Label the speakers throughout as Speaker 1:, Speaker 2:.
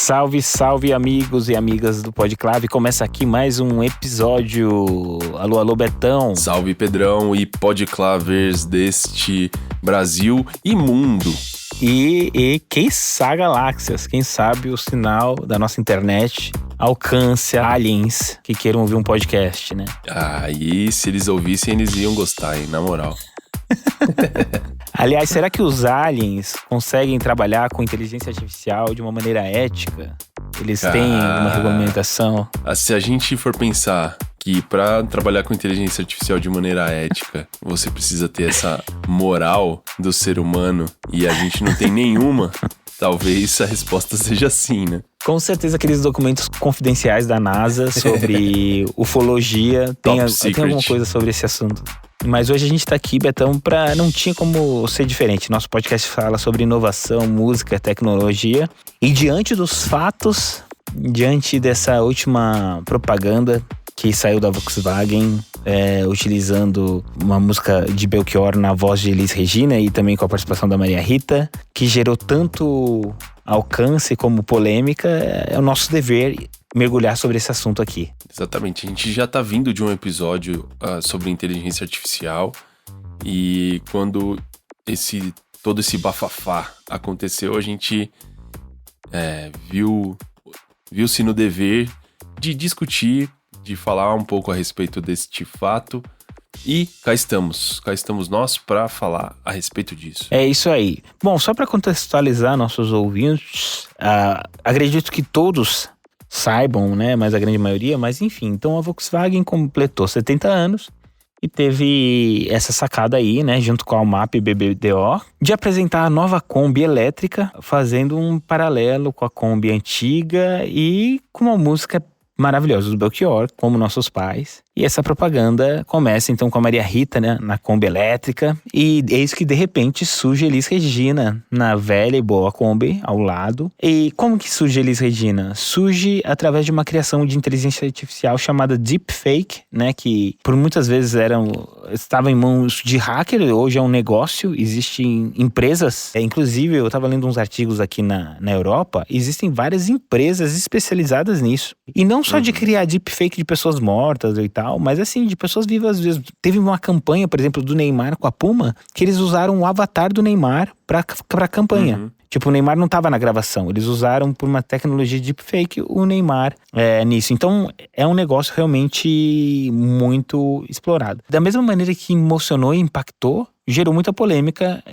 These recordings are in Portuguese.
Speaker 1: Salve, salve amigos e amigas do Podclave. Começa aqui mais um episódio. Alô, alô, Betão.
Speaker 2: Salve, Pedrão e Podclavers deste Brasil e mundo.
Speaker 1: E quiçá galáxias, quem sabe o sinal da nossa internet alcance aliens que queiram ouvir um podcast, né?
Speaker 2: E se eles ouvissem, eles iam gostar, hein? Na moral.
Speaker 1: Aliás, será que os aliens conseguem trabalhar com inteligência artificial de uma maneira ética? Eles têm uma regulamentação?
Speaker 2: Se a gente for pensar que para trabalhar com inteligência artificial de maneira ética, você precisa ter essa moral do ser humano e a gente não tem nenhuma, talvez a resposta seja sim, né?
Speaker 1: Com certeza aqueles documentos confidenciais da NASA sobre ufologia tem alguma coisa sobre esse assunto. Mas hoje a gente tá aqui, Betão, não tinha como ser diferente. Nosso podcast fala sobre inovação, música, tecnologia. E diante dos fatos, diante dessa última propaganda que saiu da Volkswagen, utilizando uma música de Belchior na voz de Elis Regina e também com a participação da Maria Rita, que gerou tanto alcance como polêmica, é o nosso dever mergulhar sobre esse assunto aqui.
Speaker 2: Exatamente, a gente já tá vindo de um episódio sobre inteligência artificial e quando todo esse bafafá aconteceu, a gente viu-se no dever de discutir, de falar um pouco a respeito deste fato. E cá estamos nós para falar a respeito disso.
Speaker 1: É isso aí. Bom, só para contextualizar nossos ouvintes, acredito que todos saibam, né, mas a grande maioria, mas enfim, então a Volkswagen completou 70 anos e teve essa sacada aí, né, junto com a UMAP e BBDO, de apresentar a nova Kombi elétrica, fazendo um paralelo com a Kombi antiga e com uma música maravilhosa do Belchior, como Nossos Pais. E essa propaganda começa então com a Maria Rita, né, na Kombi elétrica. E eis que de repente surge Elis Regina na velha e boa Kombi ao lado. E como que surge Elis Regina? Surge através de uma criação de inteligência artificial chamada Deepfake, né, que por muitas vezes estava em mãos de hacker, hoje é um negócio, existem empresas, inclusive eu estava lendo uns artigos aqui na Europa, existem várias empresas especializadas nisso. E não só de criar deepfake de pessoas mortas e tal, mas assim, de pessoas vivas. Às vezes. Teve uma campanha, por exemplo, do Neymar com a Puma, que eles usaram o avatar do Neymar pra campanha.
Speaker 2: Uhum.
Speaker 1: Tipo, o Neymar não tava na gravação. Eles usaram por uma tecnologia de deepfake o Neymar nisso. Então, é um negócio realmente muito explorado. Da mesma maneira que emocionou e impactou, gerou muita polêmica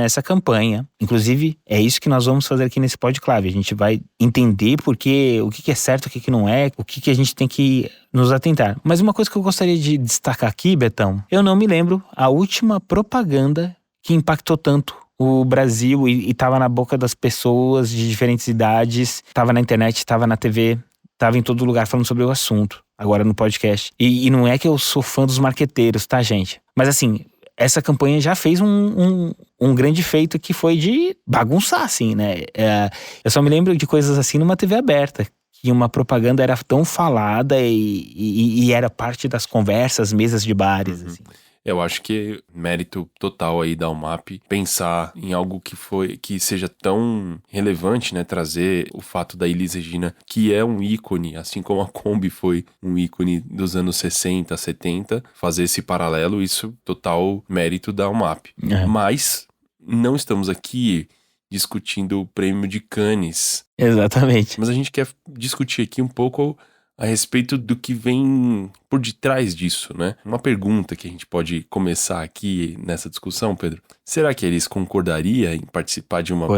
Speaker 1: essa campanha. Inclusive, é isso que nós vamos fazer aqui nesse Podclave. A gente vai entender o que é certo, o que não é, o que a gente tem que nos atentar. Mas uma coisa que eu gostaria de destacar aqui, Betão, eu não me lembro a última propaganda que impactou tanto o Brasil e tava na boca das pessoas de diferentes idades, tava na internet, tava na TV, tava em todo lugar falando sobre o assunto, agora no podcast. E não é que eu sou fã dos marqueteiros, tá, gente? Mas assim, essa campanha já fez um grande feito que foi de bagunçar, assim, né? Eu só me lembro de coisas assim numa TV aberta, que uma propaganda era tão falada e era parte das conversas, mesas de bares, assim.
Speaker 2: Eu acho que mérito total aí da UMAP pensar em algo que seja tão relevante, né? Trazer o fato da Elis Regina, que é um ícone, assim como a Kombi foi um ícone dos anos 60, 70, fazer esse paralelo, isso total mérito da UMAP. Mas não estamos aqui discutindo o prêmio de Cannes.
Speaker 1: Exatamente.
Speaker 2: Mas a gente quer discutir aqui um pouco a respeito do que vem por detrás disso, né? Uma pergunta que a gente pode começar aqui nessa discussão, Pedro. Será que eles concordariam em participar de uma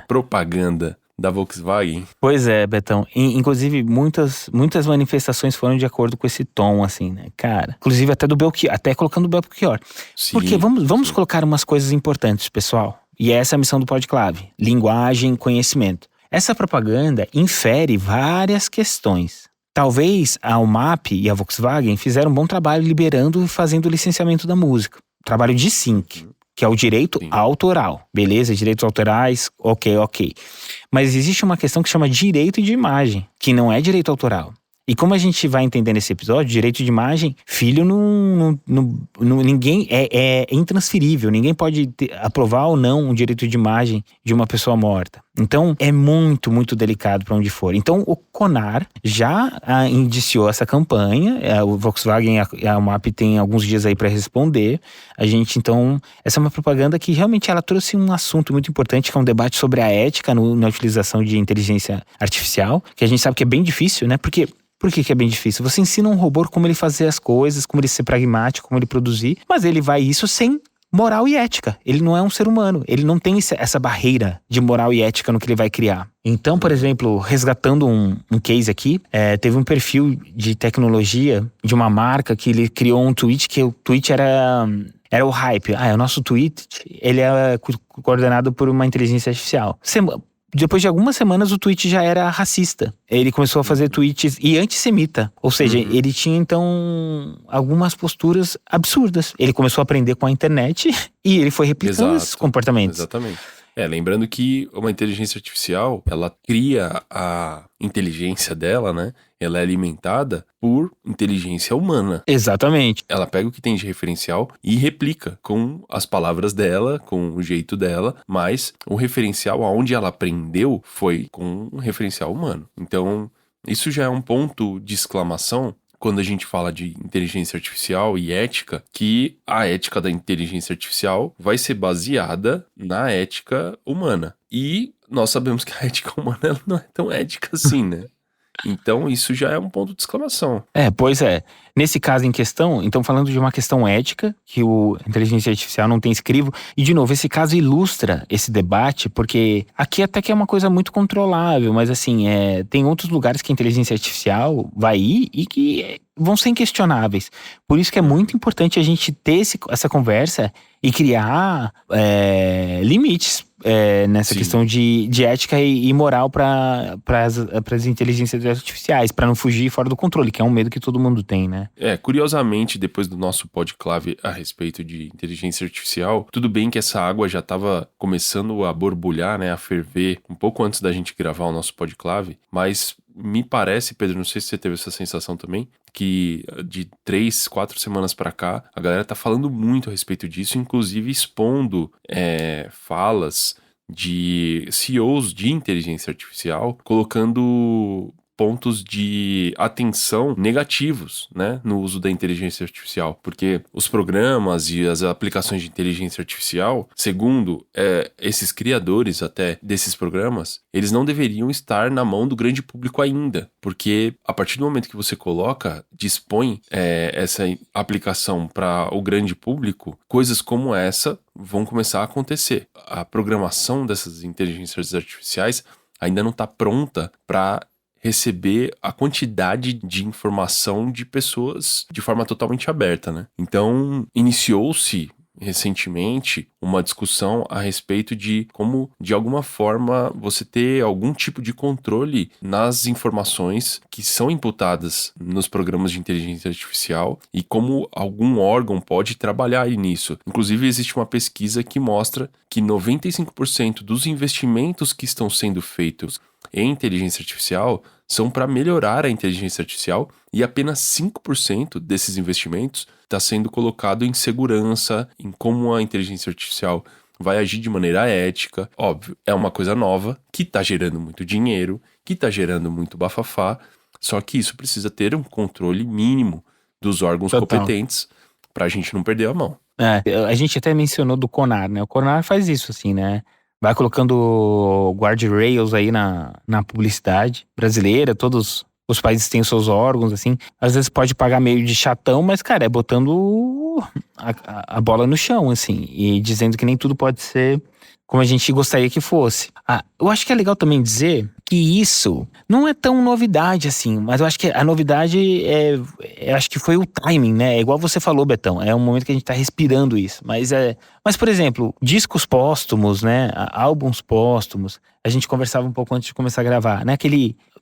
Speaker 2: propaganda da Volkswagen?
Speaker 1: Pois é, Betão. Inclusive, muitas manifestações foram de acordo com esse tom, assim, né? Cara, inclusive até do Belchior, até colocando o Belchior.
Speaker 2: Sim,
Speaker 1: porque vamos colocar umas coisas importantes, pessoal. E essa é a missão do Podclave. Linguagem, conhecimento. Essa propaganda infere várias questões. Talvez a UMAP e a Volkswagen fizeram um bom trabalho liberando e fazendo o licenciamento da música. Trabalho de sync, que é o direito autoral. Beleza? Direitos autorais, ok. Mas existe uma questão que chama direito de imagem, que não é direito autoral. E como a gente vai entender nesse episódio, direito de imagem, filho ninguém é intransferível. Ninguém pode aprovar ou não um direito de imagem de uma pessoa morta. Então, é muito, muito delicado para onde for. Então, o CONAR já indiciou essa campanha. O Volkswagen e a UMAP tem alguns dias aí para responder. A gente, então, essa é uma propaganda que realmente ela trouxe um assunto muito importante, que é um debate sobre a ética na utilização de inteligência artificial, que a gente sabe que é bem difícil, né? Porque por que é bem difícil? Você ensina um robô como ele fazer as coisas, como ele ser pragmático, como ele produzir, mas ele vai isso sem moral e ética. Ele não é um ser humano. Ele não tem essa barreira de moral e ética no que ele vai criar. Então, por exemplo, resgatando um case aqui, teve um perfil de tecnologia de uma marca que ele criou um tweet, que o tweet era o hype. O nosso tweet, ele é coordenado por uma inteligência artificial. Depois de algumas semanas, o tweet já era racista. Ele começou a fazer tweets e antissemita. Ou seja, ele tinha, então, algumas posturas absurdas. Ele começou a aprender com a internet e ele foi replicando esses comportamentos.
Speaker 2: Exatamente. Lembrando que uma inteligência artificial, ela cria a inteligência dela, né? Ela é alimentada por inteligência humana.
Speaker 1: Exatamente.
Speaker 2: Ela pega o que tem de referencial e replica com as palavras dela, com o jeito dela, mas o referencial aonde ela aprendeu foi com um referencial humano. Então, isso já é um ponto de exclamação quando a gente fala de inteligência artificial e ética, que a ética da inteligência artificial vai ser baseada na ética humana. E nós sabemos que a ética humana ela não é tão ética assim, né? Então, isso já é um ponto de exclamação.
Speaker 1: Pois é. Nesse caso em questão, então falando de uma questão ética, que a inteligência artificial não tem escrivo, e de novo, esse caso ilustra esse debate, porque aqui até que é uma coisa muito controlável, mas assim, tem outros lugares que a inteligência artificial vai ir e que vão ser inquestionáveis. Por isso que é muito importante a gente ter essa conversa e criar limites nessa
Speaker 2: Sim.
Speaker 1: questão de ética e moral para as inteligências artificiais, para não fugir fora do controle, que é um medo que todo mundo tem, né?
Speaker 2: Curiosamente, depois do nosso podclave a respeito de inteligência artificial, tudo bem que essa água já estava começando a borbulhar, né, a ferver, um pouco antes da gente gravar o nosso podclave, mas me parece, Pedro, não sei se você teve essa sensação também, que de 3, 4 semanas pra cá, a galera tá falando muito a respeito disso, inclusive expondo falas de CEOs de inteligência artificial, colocando pontos de atenção negativos, né, no uso da inteligência artificial, porque os programas e as aplicações de inteligência artificial, segundo esses criadores até desses programas, eles não deveriam estar na mão do grande público ainda, porque a partir do momento que você dispõe essa aplicação para o grande público, coisas como essa vão começar a acontecer. A programação dessas inteligências artificiais ainda não está pronta para receber a quantidade de informação de pessoas de forma totalmente aberta, né? Então, iniciou-se recentemente uma discussão a respeito de como, de alguma forma, você ter algum tipo de controle nas informações que são imputadas nos programas de inteligência artificial e como algum órgão pode trabalhar nisso. Inclusive, existe uma pesquisa que mostra que 95% dos investimentos que estão sendo feitos em inteligência artificial são para melhorar a inteligência artificial e apenas 5% desses investimentos está sendo colocado em segurança, em como a inteligência artificial vai agir de maneira ética. Óbvio, é uma coisa nova, que está gerando muito dinheiro, que está gerando muito bafafá, só que isso precisa ter um controle mínimo dos órgãos competentes para a gente não perder a mão.
Speaker 1: A gente até mencionou do CONAR, né? O CONAR faz isso, assim, né? Vai colocando guardrails aí na publicidade brasileira, todos os países têm os seus órgãos, assim. Às vezes pode pagar meio de chatão, mas, cara, é botando a bola no chão, assim. E dizendo que nem tudo pode ser como a gente gostaria que fosse. Eu acho que é legal também dizer que isso não é tão novidade assim, mas eu acho que a novidade acho que foi o timing, né? É igual você falou, Betão, é um momento que a gente tá respirando isso, mas por exemplo, discos póstumos, né? Álbuns póstumos, a gente conversava um pouco antes de começar a gravar, né?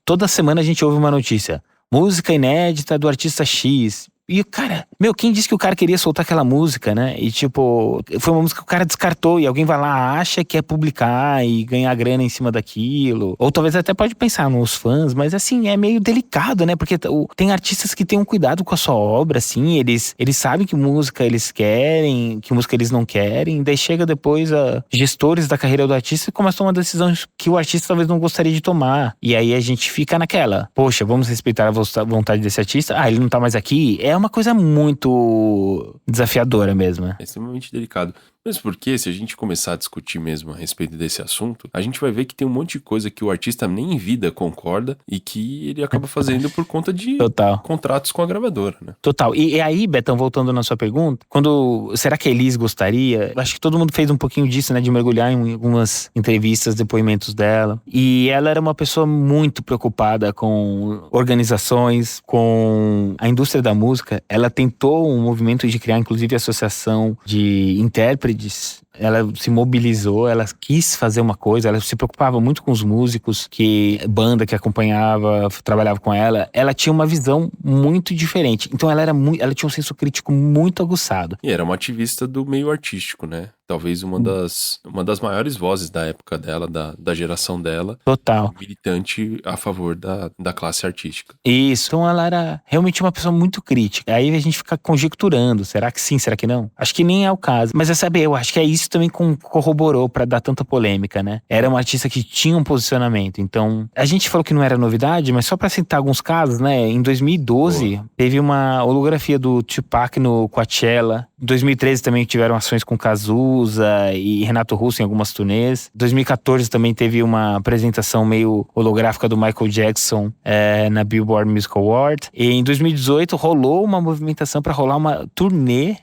Speaker 1: Toda semana a gente ouve uma notícia, música inédita do artista X, E, cara, meu, quem disse que o cara queria soltar aquela música, né? E, tipo, foi uma música que o cara descartou e alguém vai lá, acha que é publicar e ganhar grana em cima daquilo. Ou talvez até pode pensar nos fãs, mas, assim, é meio delicado, né? Porque tem artistas que têm um cuidado com a sua obra, assim, eles sabem que música eles querem, que música eles não querem, daí chega depois a gestores da carreira do artista e começam a tomar decisões que o artista talvez não gostaria de tomar. E aí a gente fica naquela, poxa, vamos respeitar a vontade desse artista? Ah, ele não tá mais aqui? É uma coisa muito desafiadora mesmo, né?
Speaker 2: É extremamente delicado. Mesmo porque, se a gente começar a discutir mesmo a respeito desse assunto, a gente vai ver que tem um monte de coisa que o artista nem em vida concorda e que ele acaba fazendo por conta de
Speaker 1: Total.
Speaker 2: contratos com a gravadora, né?
Speaker 1: Total. E aí, Betão, voltando na sua pergunta, será que a Elis gostaria? Acho que todo mundo fez um pouquinho disso, né? De mergulhar em algumas entrevistas, depoimentos dela. E ela era uma pessoa muito preocupada com organizações, com a indústria da música. Ela tentou um movimento de criar, inclusive, associação de intérpretes. Ela se mobilizou, ela quis fazer uma coisa, ela se preocupava muito com os músicos, banda que acompanhava, trabalhava com ela. Ela tinha uma visão muito diferente. Então ela tinha um senso crítico muito aguçado.
Speaker 2: E era uma ativista do meio artístico, né? Talvez uma das maiores vozes da época dela, da geração dela.
Speaker 1: Total.
Speaker 2: Militante a favor da classe artística.
Speaker 1: Isso. Então ela era realmente uma pessoa muito crítica. Aí a gente fica conjecturando. Será que sim? Será que não? Acho que nem é o caso. Mas eu acho que é isso também corroborou pra dar tanta polêmica, né? Era uma artista que tinha um posicionamento. Então, a gente falou que não era novidade, mas só pra citar alguns casos, né? Em 2012, teve uma holografia do Tupac no Coachella. Em 2013 também tiveram ações com Cazuza e Renato Russo em algumas turnês. Em 2014 também teve uma apresentação meio holográfica do Michael Jackson na Billboard Music Award. E em 2018 rolou uma movimentação para rolar uma turnê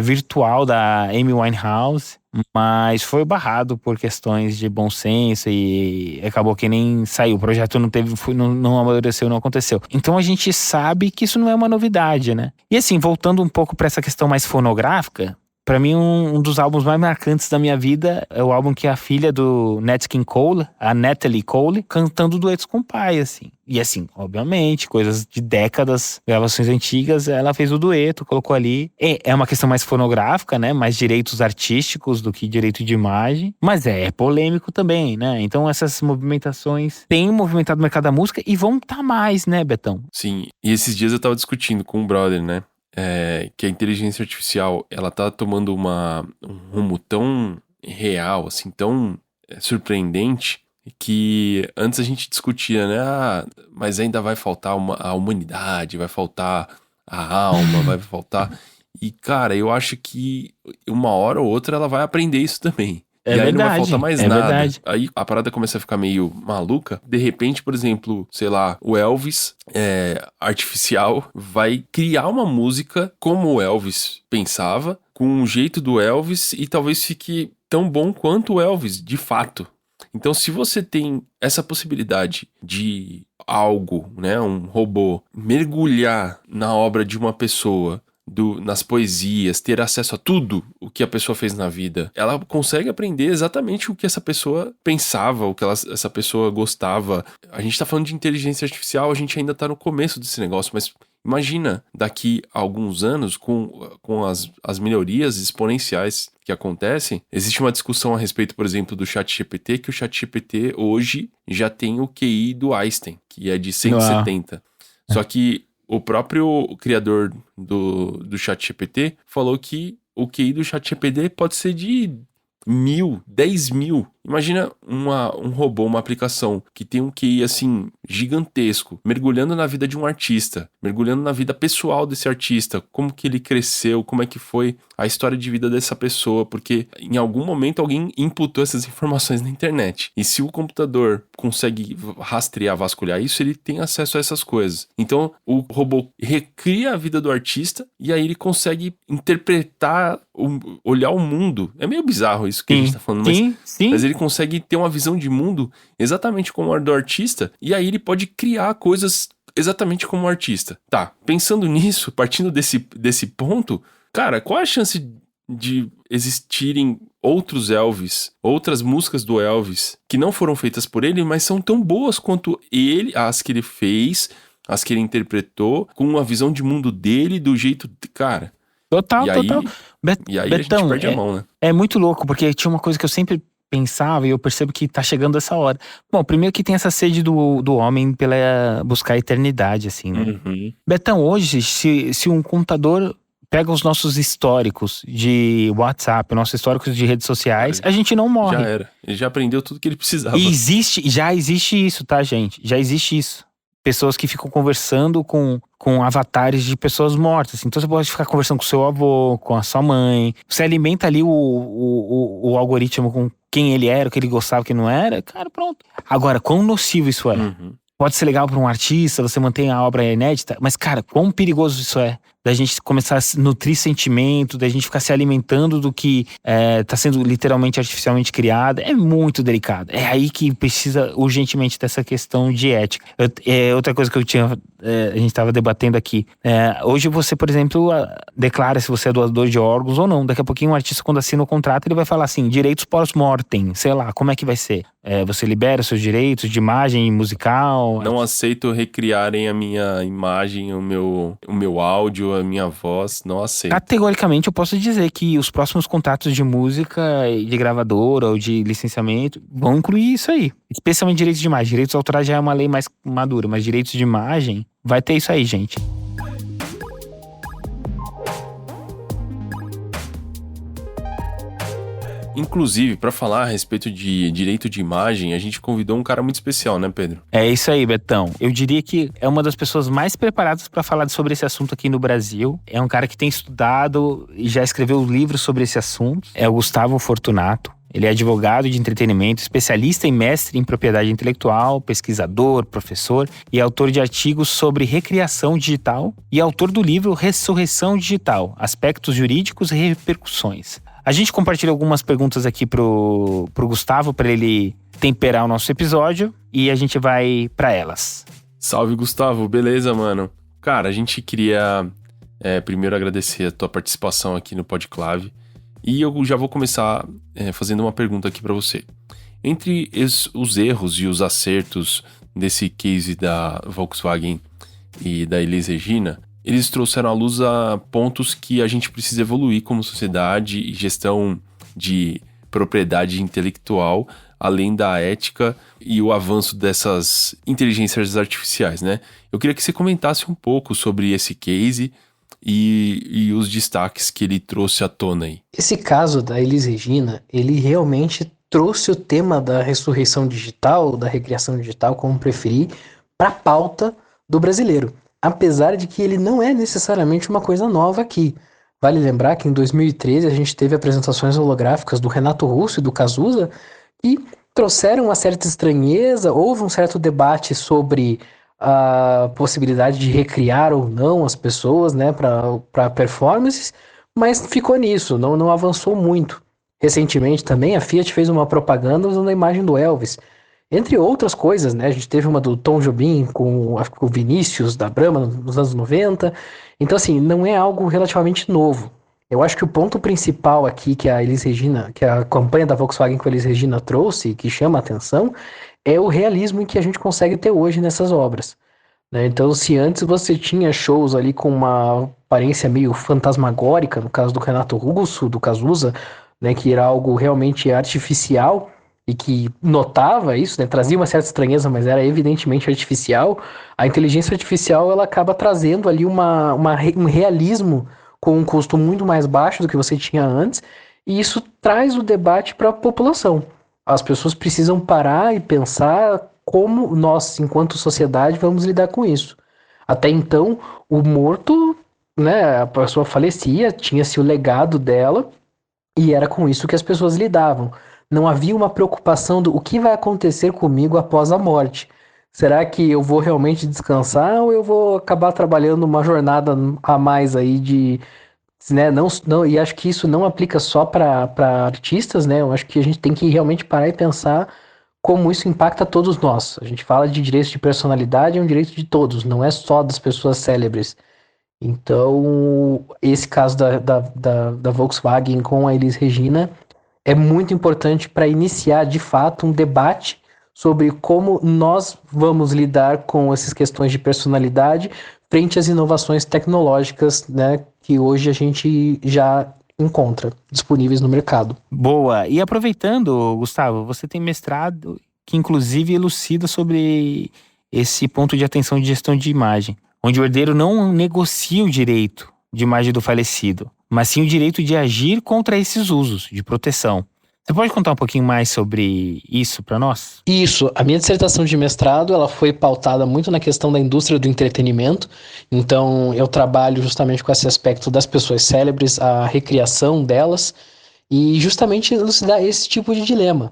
Speaker 1: virtual da Amy Winehouse, mas foi barrado por questões de bom senso e acabou que nem saiu. O projeto não amadureceu, não aconteceu. Então a gente sabe que isso não é uma novidade, né? E assim, voltando um pouco para essa questão mais fonográfica, pra mim, um dos álbuns mais marcantes da minha vida é o álbum que a filha do Nat King Cole, a Natalie Cole, cantando duetos com o pai, assim. E assim, obviamente, coisas de décadas, gravações antigas, ela fez o dueto, colocou ali. É uma questão mais fonográfica, né? Mais direitos artísticos do que direito de imagem. Mas é polêmico também, né? Então essas movimentações têm movimentado o mercado da música e vão estar mais, né, Betão?
Speaker 2: Sim, e esses dias eu tava discutindo com um brother, né? Que a inteligência artificial, ela tá tomando um rumo tão real, assim, tão surpreendente, que antes a gente discutia, né? Mas ainda vai faltar a humanidade, vai faltar a alma, vai faltar... E, cara, eu acho que uma hora ou outra ela vai aprender isso também.
Speaker 1: É
Speaker 2: E aí não vai
Speaker 1: verdade,
Speaker 2: faltar mais
Speaker 1: é
Speaker 2: nada.
Speaker 1: verdade.
Speaker 2: Aí a parada começa a ficar meio maluca. De repente, por exemplo, sei lá, o Elvis artificial vai criar uma música como o Elvis pensava, com um jeito do Elvis, e talvez fique tão bom quanto o Elvis, de fato. Então, se você tem essa possibilidade de algo, né, um robô, mergulhar na obra de uma pessoa, nas poesias, ter acesso a tudo o que a pessoa fez na vida, ela consegue aprender exatamente o que essa pessoa pensava, o que essa pessoa gostava. A gente tá falando de inteligência artificial, a gente ainda tá no começo desse negócio, mas imagina daqui a alguns anos, com as melhorias exponenciais que acontecem, existe uma discussão a respeito, por exemplo, do ChatGPT, que o ChatGPT hoje já tem o QI do Einstein, que é de 170. Só que o próprio criador do ChatGPT falou que o QI do ChatGPT pode ser de 1.000, 10.000. Imagina um robô, uma aplicação que tem um QI assim gigantesco, mergulhando na vida de um artista, mergulhando na vida pessoal desse artista, como que ele cresceu, como é que foi a história de vida dessa pessoa, porque em algum momento alguém imputou essas informações na internet. E se o computador consegue rastrear, vasculhar isso, ele tem acesso a essas coisas. Então o robô recria a vida do artista e aí ele consegue interpretar, olhar o mundo. É meio bizarro isso que a gente tá falando, mas ele consegue ter uma visão de mundo exatamente como a do artista, e aí ele pode criar coisas exatamente como o artista. Tá, pensando nisso, partindo desse ponto, cara, qual é a chance de existirem outros Elvis, outras músicas do Elvis, que não foram feitas por ele, mas são tão boas quanto as que ele fez, as que ele interpretou, com a visão de mundo dele, do jeito... Cara...
Speaker 1: Total,
Speaker 2: E aí,
Speaker 1: total.
Speaker 2: e aí a gente
Speaker 1: Betão,
Speaker 2: perde a mão, né?
Speaker 1: é muito louco, porque tinha uma coisa que eu sempre pensava e eu percebo que tá chegando essa hora. Bom, primeiro que tem essa sede do homem pela buscar a eternidade, assim, né?
Speaker 2: Uhum.
Speaker 1: Betão, hoje, se um computador pega os nossos históricos de WhatsApp, nossos históricos de redes sociais,
Speaker 2: Cara,
Speaker 1: a gente não
Speaker 2: já
Speaker 1: morre.
Speaker 2: era. Ele já aprendeu tudo que ele precisava.
Speaker 1: E já existe isso, tá, gente? Já existe isso. Pessoas que ficam conversando com avatares de pessoas mortas. Então você pode ficar conversando com seu avô, com a sua mãe. Você alimenta ali o algoritmo com quem ele era, o que ele gostava, o que não era. Cara, pronto. Agora, quão nocivo isso é?
Speaker 2: Uhum.
Speaker 1: Pode ser legal para um artista, você mantém a obra inédita, mas, cara, quão perigoso isso é? Da gente começar a nutrir sentimento, da gente ficar se alimentando do que tá sendo literalmente artificialmente criado. É muito delicado. É aí que precisa urgentemente dessa questão de ética. Outra coisa que a gente estava debatendo aqui. Hoje você, por exemplo, declara se você é doador de órgãos ou não. Daqui a pouquinho um artista, quando assina o contrato, ele vai falar assim, direitos pós-mortem, sei lá, como é que vai ser? Você libera seus direitos de imagem musical?
Speaker 2: Não aceito recriarem a minha imagem, o meu áudio, a minha voz. Não aceito.
Speaker 1: Categoricamente, eu posso dizer que os próximos contratos de música, de gravadora ou de licenciamento vão incluir isso aí. Especialmente direitos de imagem. Direitos autorais já é uma lei mais madura, mas direitos de imagem vai ter isso aí, gente.
Speaker 2: Inclusive, para falar a respeito de direito de imagem, a gente convidou um cara muito especial, né, Pedro?
Speaker 1: É isso aí, Betão. Eu diria que é uma das pessoas mais preparadas para falar sobre esse assunto aqui no Brasil. É um cara que tem estudado e já escreveu livros sobre esse assunto. É o Gustavo Fortunato. Ele é advogado de entretenimento, especialista e mestre em propriedade intelectual, pesquisador, professor e autor de artigos sobre recriação digital e autor do livro Ressurreição Digital, Aspectos Jurídicos e Repercussões. A gente compartilhou algumas perguntas aqui pro Gustavo para ele temperar o nosso episódio e a gente vai para elas.
Speaker 2: Salve, Gustavo. Beleza, mano? Cara, a gente queria primeiro agradecer a tua participação aqui no Podclave. E eu já vou começar fazendo uma pergunta aqui para você. Entre os erros e os acertos desse case da Volkswagen e da Elis Regina, eles trouxeram à luz a pontos que a gente precisa evoluir como sociedade e gestão de propriedade intelectual, além da ética e o avanço dessas inteligências artificiais, né? Eu queria que você comentasse um pouco sobre esse case e os destaques que ele trouxe à tona aí.
Speaker 3: Esse caso da Elis Regina, ele realmente trouxe o tema da ressurreição digital, da recriação digital, como preferir, para a pauta do brasileiro. Apesar de que ele não é necessariamente uma coisa nova aqui. Vale lembrar que em 2013 a gente teve apresentações holográficas do Renato Russo e do Cazuza e trouxeram uma certa estranheza, houve um certo debate sobre a possibilidade de recriar ou não as pessoas, né, para performances, mas ficou nisso, não avançou muito. Recentemente também a Fiat fez uma propaganda usando a imagem do Elvis. Entre outras coisas, né? A gente teve uma do Tom Jobim com o Vinícius da Brahma nos anos 90. Então, assim, não é algo relativamente novo. Eu acho que o ponto principal aqui que a Elis Regina, que a campanha da Volkswagen com a Elis Regina trouxe, que chama a atenção, é o realismo em que a gente consegue ter hoje nessas obras, né? Então, se antes você tinha shows ali com uma aparência meio fantasmagórica, no caso do Renato Russo, do Cazuza, né, que era algo realmente artificial, e que notava isso, né, trazia uma certa estranheza, mas era evidentemente artificial, a inteligência artificial ela acaba trazendo ali um realismo com um custo muito mais baixo do que você tinha antes, e isso traz o debate para a população. As pessoas precisam parar e pensar como nós, enquanto sociedade, vamos lidar com isso. Até então, o morto, né, a pessoa falecia, tinha-se o legado dela, e era com isso que as pessoas lidavam. Não havia uma preocupação do o que vai acontecer comigo após a morte. Será que eu vou realmente descansar ou eu vou acabar trabalhando uma jornada a mais aí de... Né, e acho que isso não aplica só para artistas, né? Eu acho que a gente tem que realmente parar e pensar como isso impacta todos nós. A gente fala de direitos de personalidade, é um direito de todos, não é só das pessoas célebres. Então, esse caso da Volkswagen com a Elis Regina é muito importante para iniciar, de fato, um debate sobre como nós vamos lidar com essas questões de personalidade frente às inovações tecnológicas, né, que hoje a gente já encontra disponíveis no mercado.
Speaker 1: Boa. E aproveitando, Gustavo, você tem mestrado que inclusive elucida sobre esse ponto de atenção de gestão de imagem, onde o herdeiro não negocia o direito de imagem do falecido, mas sim o direito de agir contra esses usos de proteção. Você pode contar um pouquinho mais sobre isso para nós?
Speaker 3: Isso, a minha dissertação de mestrado, ela foi pautada muito na questão da indústria do entretenimento, então eu trabalho justamente com esse aspecto das pessoas célebres, a recriação delas, e justamente elucidar esse tipo de dilema.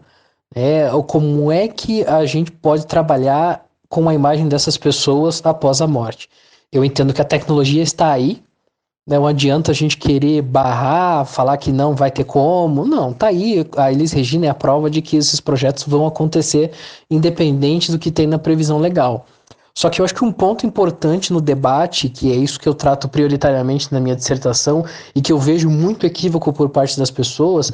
Speaker 3: Como é que a gente pode trabalhar com a imagem dessas pessoas após a morte? Eu entendo que a tecnologia está aí, não adianta a gente querer barrar, falar que não vai ter como. Não, tá aí. A Elis Regina é a prova de que esses projetos vão acontecer independente do que tem na previsão legal. Só que eu acho que um ponto importante no debate, que é isso que eu trato prioritariamente na minha dissertação e que eu vejo muito equívoco por parte das pessoas,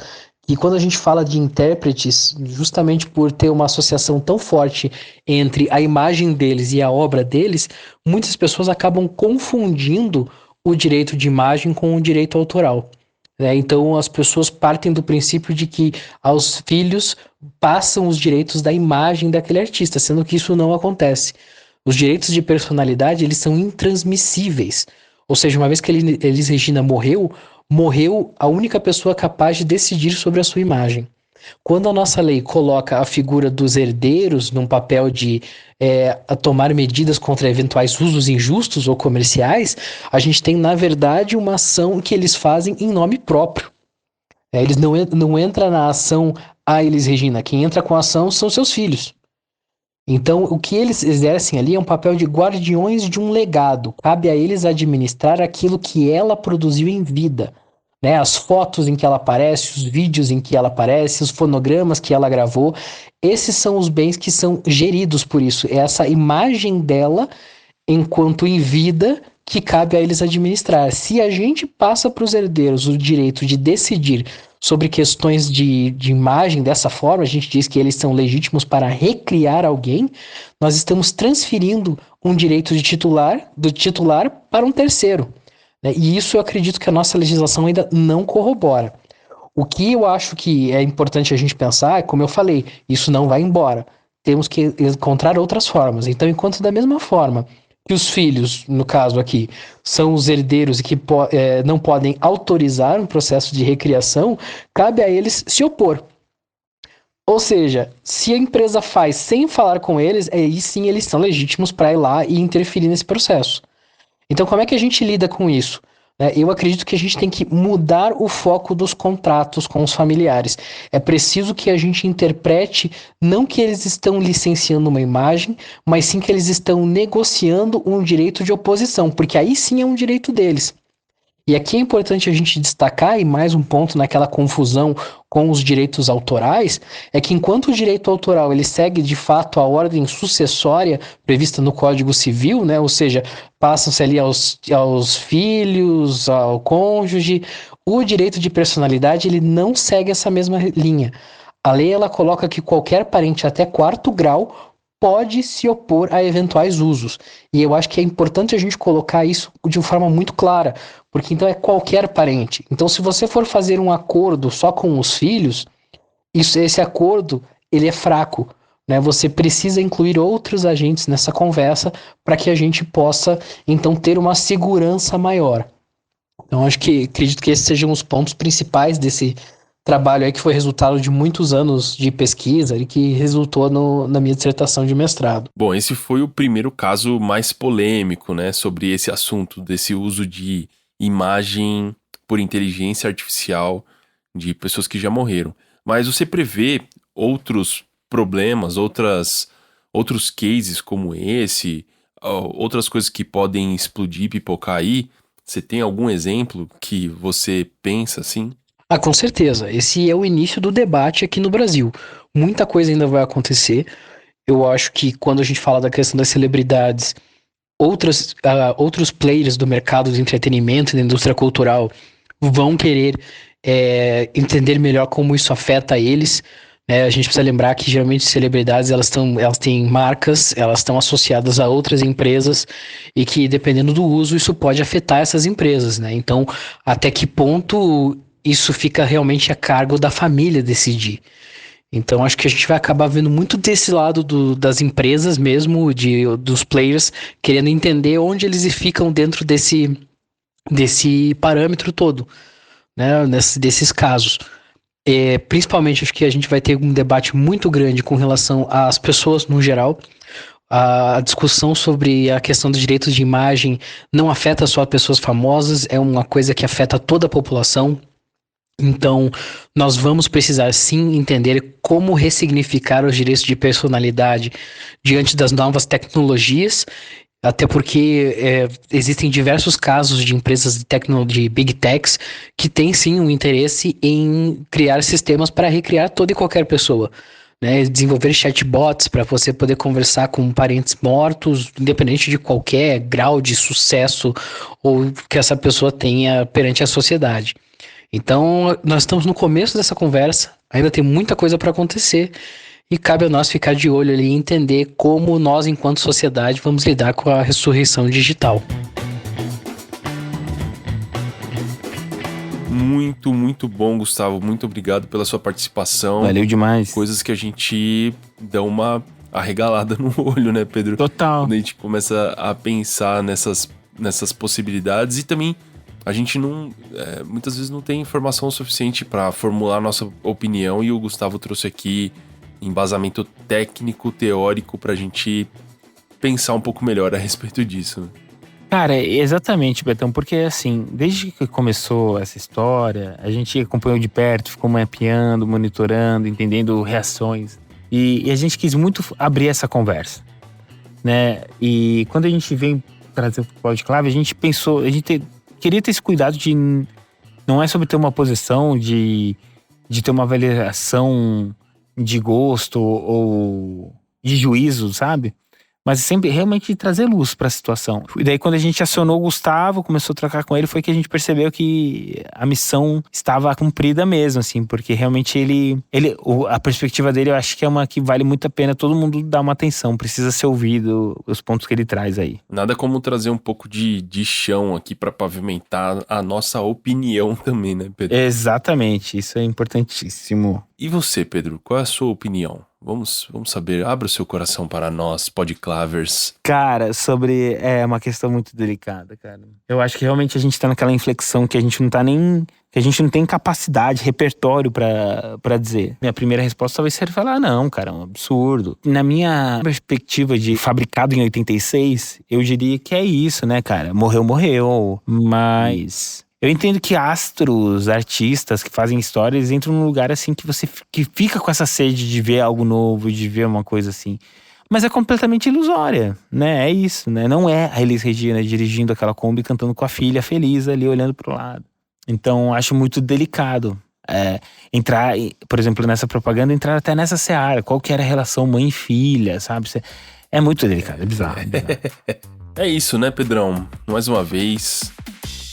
Speaker 3: e quando a gente fala de intérpretes, justamente por ter uma associação tão forte entre a imagem deles e a obra deles, muitas pessoas acabam confundindo o direito de imagem com o direito autoral. Então as pessoas partem do princípio de que aos filhos passam os direitos da imagem daquele artista, sendo que isso não acontece. Os direitos de personalidade, eles são intransmissíveis. Ou seja, uma vez que Elis Regina morreu a única pessoa capaz de decidir sobre a sua imagem. Quando a nossa lei coloca a figura dos herdeiros num papel de a tomar medidas contra eventuais usos injustos ou comerciais, a gente tem, na verdade, uma ação que eles fazem em nome próprio. Eles não entram na ação a Elis Regina. Quem entra com a ação são seus filhos. Então, o que eles exercem ali é um papel de guardiões de um legado. Cabe a eles administrar aquilo que ela produziu em vida. As fotos em que ela aparece, os vídeos em que ela aparece, os fonogramas que ela gravou, esses são os bens que são geridos por isso. É essa imagem dela, enquanto em vida, que cabe a eles administrar. Se a gente passa para os herdeiros o direito de decidir sobre questões de imagem dessa forma, a gente diz que eles são legítimos para recriar alguém, nós estamos transferindo um direito do titular para um terceiro. E isso eu acredito que a nossa legislação ainda não corrobora. O que eu acho que é importante a gente pensar é, como eu falei, isso não vai embora. Temos que encontrar outras formas. Então, enquanto da mesma forma que os filhos, no caso aqui, são os herdeiros e que não podem autorizar um processo de recriação, cabe a eles se opor. Ou seja, se a empresa faz sem falar com eles, aí sim eles são legítimos para ir lá e interferir nesse processo. Então, como é que a gente lida com isso? Eu acredito que a gente tem que mudar o foco dos contratos com os familiares. É preciso que a gente interprete não que eles estão licenciando uma imagem, mas sim que eles estão negociando um direito de oposição, porque aí sim é um direito deles. E aqui é importante a gente destacar, e mais um ponto naquela confusão com os direitos autorais, é que enquanto o direito autoral ele segue de fato a ordem sucessória prevista no Código Civil, ou seja, passam-se ali aos filhos, ao cônjuge, o direito de personalidade ele não segue essa mesma linha. A lei ela coloca que qualquer parente até 4º grau pode se opor a eventuais usos. E eu acho que é importante a gente colocar isso de uma forma muito clara, porque então é qualquer parente. Então, se você for fazer um acordo só com os filhos, esse acordo ele é fraco. Você precisa incluir outros agentes nessa conversa para que a gente possa, então, ter uma segurança maior. Então, acredito que esses sejam os pontos principais desse trabalho aí que foi resultado de muitos anos de pesquisa e que resultou na minha dissertação de mestrado.
Speaker 2: Bom, esse foi o primeiro caso mais polêmico, sobre esse assunto, desse uso de imagem por inteligência artificial de pessoas que já morreram. Mas você prevê outros problemas, outros cases como esse, outras coisas que podem explodir, pipocar aí? Você tem algum exemplo que você pensa assim?
Speaker 3: Com certeza. Esse é o início do debate aqui no Brasil. Muita coisa ainda vai acontecer. Eu acho que quando a gente fala da questão das celebridades, outros players do mercado de entretenimento e da indústria cultural vão querer entender melhor como isso afeta eles. A gente precisa lembrar que geralmente celebridades elas têm marcas, elas estão associadas a outras empresas e que dependendo do uso isso pode afetar essas empresas, né? Então, até que ponto isso fica realmente a cargo da família decidir? Então, acho que a gente vai acabar vendo muito desse lado das empresas mesmo, dos players, querendo entender onde eles ficam dentro desse parâmetro todo, né? Desses casos. Principalmente, acho que a gente vai ter um debate muito grande com relação às pessoas no geral. A discussão sobre a questão dos direitos de imagem não afeta só pessoas famosas, é uma coisa que afeta toda a população. Então, nós vamos precisar sim entender como ressignificar os direitos de personalidade diante das novas tecnologias, até porque existem diversos casos de empresas de Big Techs que têm sim um interesse em criar sistemas para recriar toda e qualquer pessoa, né? Desenvolver chatbots para você poder conversar com parentes mortos, independente de qualquer grau de sucesso ou que essa pessoa tenha perante a sociedade. Então, nós estamos no começo dessa conversa, ainda tem muita coisa para acontecer e cabe a nós ficar de olho ali e entender como nós, enquanto sociedade, vamos lidar com a ressurreição digital.
Speaker 2: Muito, muito bom, Gustavo. Muito obrigado pela sua participação.
Speaker 1: Valeu demais.
Speaker 2: Coisas que a gente dá uma arregalada no olho, né, Pedro?
Speaker 1: Total.
Speaker 2: Quando a gente começa a pensar nessas possibilidades e também a gente muitas vezes não tem informação suficiente para formular a nossa opinião e o Gustavo trouxe aqui embasamento técnico, teórico pra gente pensar um pouco melhor a respeito disso, né?
Speaker 1: Cara, exatamente, Betão, porque assim, desde que começou essa história, a gente acompanhou de perto, ficou mapeando, monitorando, entendendo reações. E a gente quis muito abrir essa conversa, né? E quando a gente vem trazer o Podclave, a gente pensou, queria ter esse cuidado de... Não é sobre ter uma posição, de ter uma avaliação de gosto ou de juízo, sabe? Mas sempre realmente trazer luz para a situação. E daí quando a gente acionou o Gustavo, começou a trocar com ele, foi que a gente percebeu que a missão estava cumprida mesmo, assim, porque realmente a perspectiva dele eu acho que é uma que vale muito a pena todo mundo dar uma atenção, precisa ser ouvido os pontos que ele traz aí.
Speaker 2: Nada como trazer um pouco de chão aqui para pavimentar a nossa opinião também, né, Pedro?
Speaker 1: Exatamente, isso é importantíssimo.
Speaker 2: E você, Pedro, qual é a sua opinião? Vamos saber, abra o seu coração para nós, Podclavers.
Speaker 1: Cara, é uma questão muito delicada, cara. Eu acho que realmente a gente tá naquela inflexão que a gente não tá nem... que a gente não tem capacidade, repertório pra dizer. Minha primeira resposta talvez seja falar, não, cara, é um absurdo. Na minha perspectiva de fabricado em 86, eu diria que é isso, né, cara? Morreu. Mas... eu entendo que astros, artistas que fazem histórias entram num lugar assim que fica com essa sede de ver algo novo, de ver uma coisa assim. Mas é completamente ilusória, né? É isso, né? Não é a Elis Regina dirigindo aquela Kombi cantando com a filha feliz ali olhando pro lado. Então acho muito delicado entrar, por exemplo, nessa propaganda, entrar até nessa seara. Qual que era a relação mãe e filha, sabe? É muito delicado, é bizarro.
Speaker 2: É isso, né, Pedrão? Mais uma vez...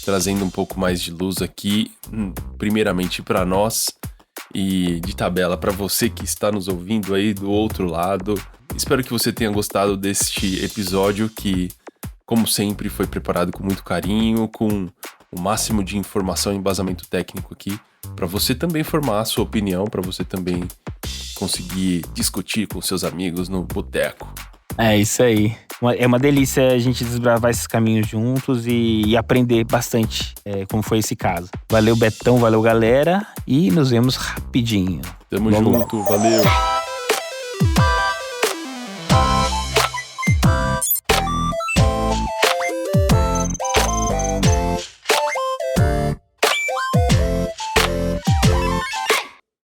Speaker 2: trazendo um pouco mais de luz aqui, primeiramente para nós e de tabela para você que está nos ouvindo aí do outro lado. Espero que você tenha gostado deste episódio que, como sempre, foi preparado com muito carinho, com o máximo de informação e embasamento técnico aqui, para você também formar a sua opinião, para você também conseguir discutir com seus amigos no boteco.
Speaker 1: É isso aí. É uma delícia a gente desbravar esses caminhos juntos e aprender bastante, como foi esse caso. Valeu, Betão, valeu, galera. E nos vemos rapidinho.
Speaker 2: Tamo junto, valeu.